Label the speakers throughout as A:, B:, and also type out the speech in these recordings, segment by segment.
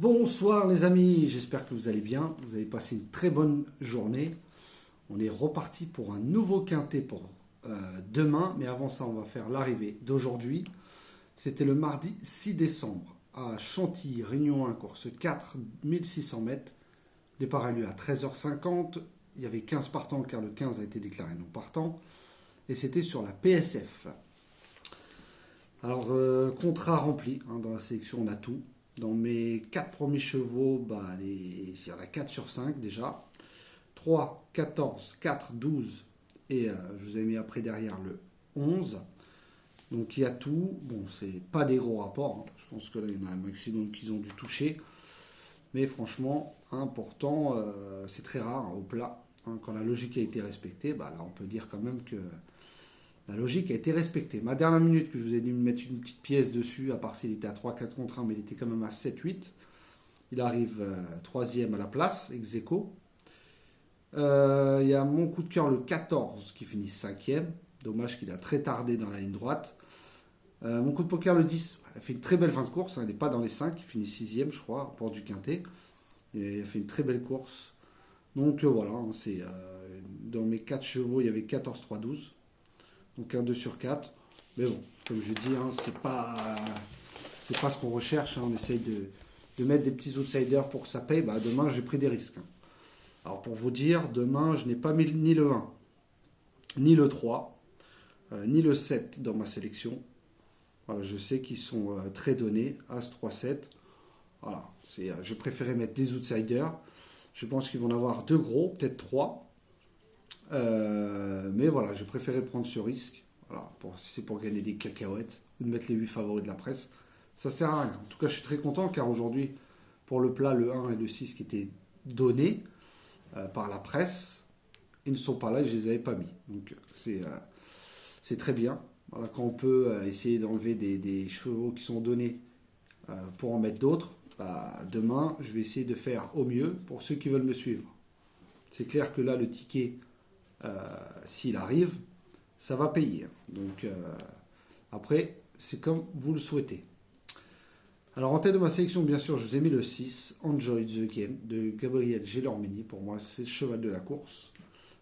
A: Bonsoir les amis, j'espère que vous allez bien, vous avez passé une très bonne journée. On est reparti pour un nouveau quintet pour demain, mais avant ça on va faire l'arrivée d'aujourd'hui. C'était le mardi 6 décembre à Chantilly, Réunion 1, course 4, 1600 mètres. Départ a lieu à 13h50, il y avait 15 partants car le 15 a été déclaré non partant. Et c'était sur la PSF. Alors, contrat rempli, dans la sélection on a tout. Dans mes 4 premiers chevaux, il y en a 4 sur 5 déjà. 3, 14, 4, 12 et je vous ai mis après derrière le 11. Donc il y a tout. Bon, c'est pas des gros rapports. Je pense que là, il y en a un maximum qu'ils ont dû toucher. Mais franchement, pourtant, c'est très rare au plat. Quand la logique a été respectée, là on peut dire quand même que la logique a été respectée. Ma dernière minute que je vous ai dit de mettre une petite pièce dessus, à part s'il était à 3-4 contre 1, mais il était quand même à 7-8. Il arrive troisième à la place, ex aequo. Il y a mon coup de cœur, le 14, qui finit 5e. Dommage qu'il a très tardé dans la ligne droite. Mon coup de poker, le 10, il a fait une très belle fin de course. Il n'est pas dans les 5, il finit 6e, je crois, au port du Quintet. Il a fait une très belle course. Donc voilà, dans mes 4 chevaux, il y avait 14, 3, 12. Donc un 2 sur 4. Mais bon, comme je dis, c'est pas ce qu'on recherche. On essaye de mettre des petits outsiders pour que ça paye. Demain, j'ai pris des risques. Alors pour vous dire, demain, je n'ai pas mis ni le 1, ni le 3, ni le 7 dans ma sélection. Voilà, je sais qu'ils sont très donnés. As, 3, 7. Voilà, je préférais mettre des outsiders. Je pense qu'ils vont en avoir 2 gros, peut-être 3. Mais voilà, j'ai préféré prendre ce risque. Voilà, si c'est pour gagner des cacahuètes ou de mettre les 8 favoris de la presse, ça sert à rien. En tout cas, je suis très content car aujourd'hui, pour le plat, le 1 et le 6 qui étaient donnés par la presse, ils ne sont pas là et je ne les avais pas mis. Donc c'est très bien. Voilà, quand on peut essayer d'enlever des chevaux qui sont donnés pour en mettre d'autres, demain, je vais essayer de faire au mieux pour ceux qui veulent me suivre. C'est clair que là, le ticket, s'il arrive, ça va payer. Donc après, c'est comme vous le souhaitez. Alors en tête de ma sélection, bien sûr, je vous ai mis le 6, Enjoy the Game, de Gabriel Gélormini. Pour moi, c'est le cheval de la course.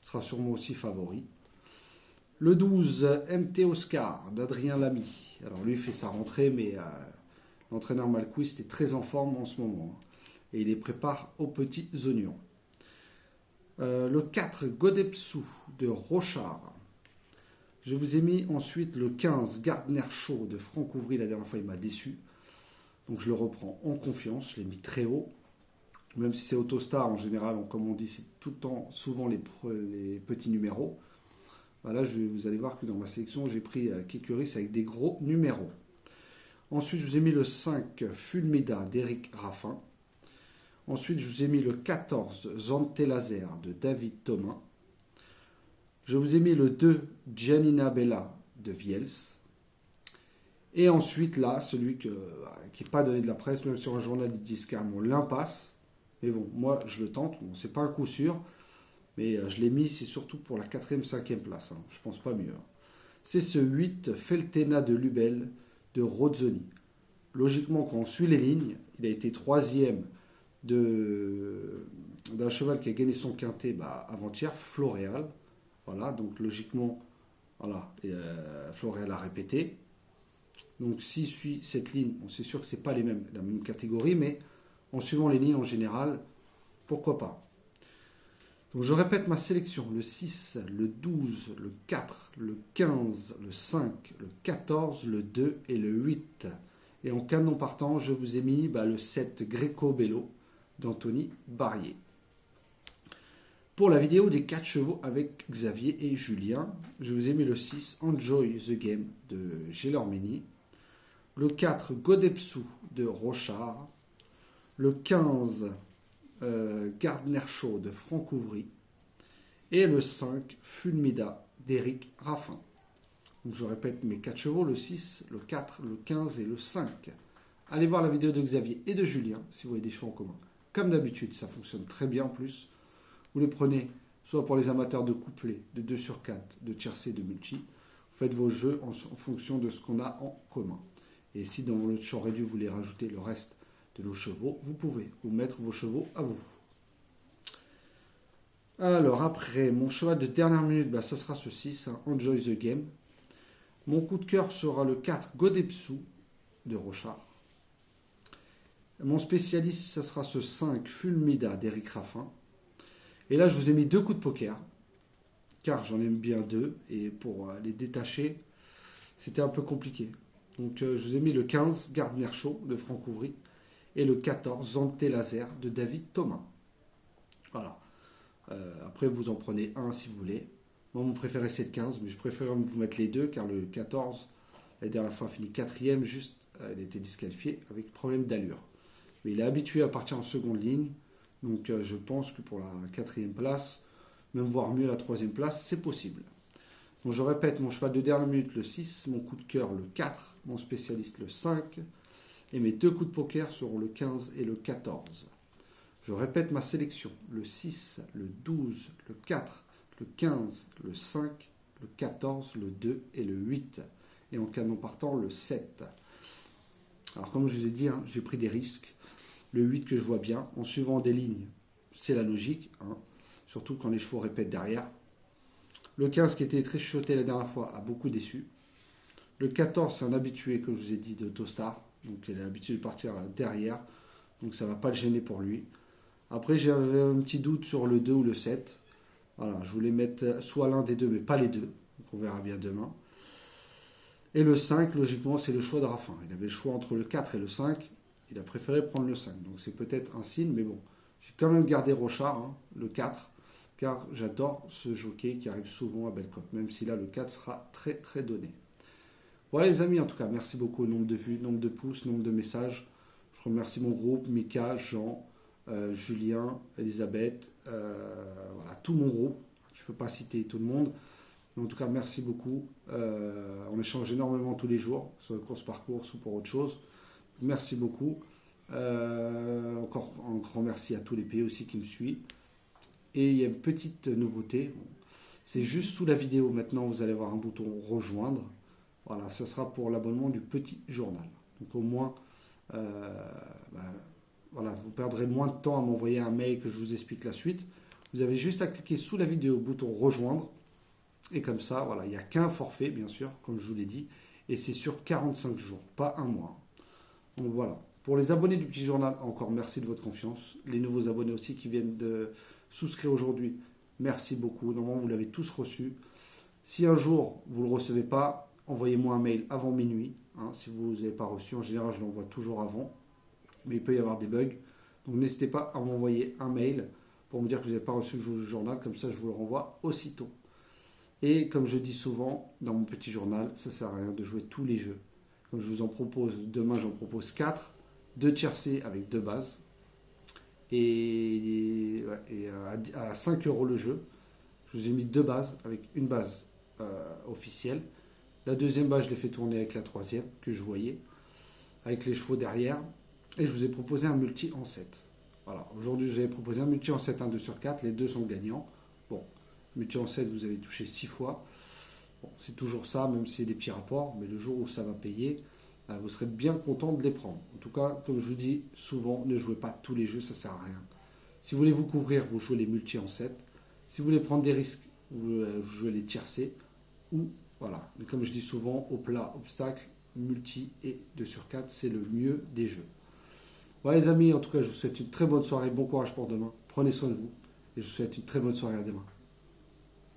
A: Ce sera sûrement aussi favori. Le 12, MT Oscar, d'Adrien Lamy. Alors lui, il fait sa rentrée, mais l'entraîneur Malquist est très en forme en ce moment. Et il les prépare aux petits oignons. Le 4, Godepsou de Rochard. Je vous ai mis ensuite le 15, Gardner Show de Franck Ouvry. La dernière fois, il m'a déçu. Donc je le reprends en confiance. Je l'ai mis très haut. Même si c'est Autostar, en général, comme on dit, c'est tout le temps, souvent les petits numéros. Là, vous allez voir que dans ma sélection, j'ai pris Kékuris avec des gros numéros. Ensuite, je vous ai mis le 5, Fulmida d'Éric Raffin. Ensuite, je vous ai mis le 14, Zante Laser de David Thomas. Je vous ai mis le 2, Giannina Bella de Viels. Et ensuite, là, celui qui n'est pas donné de la presse, même sur un journal de Discam, on l'impasse. Mais bon, moi, je le tente. Bon, c'est pas un coup sûr. Mais je l'ai mis, c'est surtout pour la 4e, 5e place. Je pense pas mieux. C'est ce 8, Feltena de Lubel de Rozzoni. Logiquement, quand on suit les lignes, il a été 3e d'un cheval qui a gagné son quintet avant-hier, Floréal. Voilà, donc logiquement, voilà, Floréal a répété. Donc s'il suit cette ligne, c'est sûr que ce n'est pas la même catégorie, mais en suivant les lignes en général, pourquoi pas. Donc je répète ma sélection, le 6, le 12, le 4, le 15, le 5, le 14, le 2 et le 8. Et en cas de non partant, je vous ai mis le 7, Greco Bello d'Anthony Barrier. Pour la vidéo des 4 chevaux avec Xavier et Julien, je vous ai mis le 6, Enjoy the Game de Gélormini, le 4, Godepsou de Rochard, le 15, Gardner Show de Franck Ouvry, et le 5, Fulmida d'Éric Raffin. Donc je répète mes 4 chevaux, le 6, le 4, le 15 et le 5. Allez voir la vidéo de Xavier et de Julien si vous voyez des chevaux en commun. Comme d'habitude, ça fonctionne très bien en plus. Vous les prenez soit pour les amateurs de couplet, de 2 sur 4, de tiercé, de multi. Vous faites vos jeux en fonction de ce qu'on a en commun. Et si dans le champ réduit, vous voulez rajouter le reste de nos chevaux, vous pouvez vous mettre vos chevaux à vous. Alors après, mon cheval de dernière minute, ça sera ce 6, Enjoy the Game. Mon coup de cœur sera le 4, Godepsu de Rochard. Mon spécialiste, ça sera ce 5, Fulmida d'Éric Raffin. Et là, je vous ai mis 2 coups de poker, car j'en aime bien 2, et pour les détacher, c'était un peu compliqué. Donc je vous ai mis le 15, Gardner Show de Franck Ouvry, et le 14, Zante Laser de David Thomas. Voilà. Après, vous en prenez un si vous voulez. Moi, mon préféré, c'est le 15, mais je préfère vous mettre les deux, car le 14, la dernière fois, a fini 4e, juste, il a été disqualifié avec problème d'allure. Mais il est habitué à partir en seconde ligne, donc je pense que pour la 4e place, même voire mieux la 3e place, c'est possible. Donc je répète, mon cheval de dernière minute, le 6, mon coup de cœur, le 4, mon spécialiste, le 5, et mes 2 coups de poker seront le 15 et le 14. Je répète ma sélection, le 6, le 12, le 4, le 15, le 5, le 14, le 2 et le 8. Et en canon partant, le 7. Alors comme je vous ai dit, j'ai pris des risques. Le 8 que je vois bien, en suivant des lignes, c'est la logique, surtout quand les chevaux répètent derrière. Le 15 qui était très chuchoté la dernière fois a beaucoup déçu. Le 14, c'est un habitué, comme je vous ai dit, de Tostar. Donc il a l'habitude de partir derrière. Donc ça ne va pas le gêner pour lui. Après, j'avais un petit doute sur le 2 ou le 7. Voilà, je voulais mettre soit l'un des deux, mais pas les deux. Donc on verra bien demain. Et le 5, logiquement, c'est le choix de Raffin. Il avait le choix entre le 4 et le 5. Il a préféré prendre le 5. Donc c'est peut-être un signe, mais bon. J'ai quand même gardé Rochard, le 4, car j'adore ce jockey qui arrive souvent à Bellecote, même si là, le 4 sera très, très donné. Voilà les amis, en tout cas, merci beaucoup au nombre de vues, nombre de pouces, nombre de messages. Je remercie mon groupe, Mika, Jean, Julien, Elisabeth, voilà, tout mon groupe. Je ne peux pas citer tout le monde. Mais en tout cas, merci beaucoup. On échange énormément tous les jours, sur le course-parcours ou pour autre chose. Merci beaucoup. Encore un grand merci à tous les pays aussi qui me suivent. Et il y a une petite nouveauté. C'est juste sous la vidéo. Maintenant, vous allez avoir un bouton rejoindre. Voilà, ça sera pour l'abonnement du petit journal. Donc au moins, voilà, vous perdrez moins de temps à m'envoyer un mail que je vous explique la suite. Vous avez juste à cliquer sous la vidéo, bouton rejoindre. Et comme ça, voilà, il n'y a qu'un forfait, bien sûr, comme je vous l'ai dit. Et c'est sur 45 jours, pas un mois. Donc voilà. Pour les abonnés du petit journal, encore merci de votre confiance. Les nouveaux abonnés aussi qui viennent de souscrire aujourd'hui, merci beaucoup. Normalement, vous l'avez tous reçu. Si un jour, vous ne le recevez pas, envoyez-moi un mail avant minuit. Si vous n'avez pas reçu, en général, je l'envoie toujours avant. Mais il peut y avoir des bugs. Donc n'hésitez pas à m'envoyer un mail pour me dire que vous n'avez pas reçu le journal. Comme ça, je vous le renvoie aussitôt. Et comme je dis souvent dans mon petit journal, ça ne sert à rien de jouer tous les jeux. Comme je vous en propose, demain j'en propose 4. 2 tiercés avec 2 bases. Et à 5 € le jeu, je vous ai mis 2 bases avec une base officielle. La deuxième base, je l'ai fait tourner avec la troisième que je voyais, avec les chevaux derrière. Et je vous ai proposé un multi en 7. Voilà, aujourd'hui je vous ai proposé un multi en 7, un 2 sur 4. Les deux sont gagnants. Bon, multi en 7, vous avez touché 6 fois. Bon, c'est toujours ça, même si c'est des petits rapports. Mais le jour où ça va payer, vous serez bien content de les prendre. En tout cas, comme je vous dis souvent, ne jouez pas tous les jeux, ça ne sert à rien. Si vous voulez vous couvrir, vous jouez les multi en 7. Si vous voulez prendre des risques, vous jouez les tiercés. Ou, voilà, mais comme je dis souvent, au plat, obstacle, multi et 2 sur 4, c'est le mieux des jeux. Voilà les amis, en tout cas, je vous souhaite une très bonne soirée, bon courage pour demain. Prenez soin de vous et je vous souhaite une très bonne soirée à demain.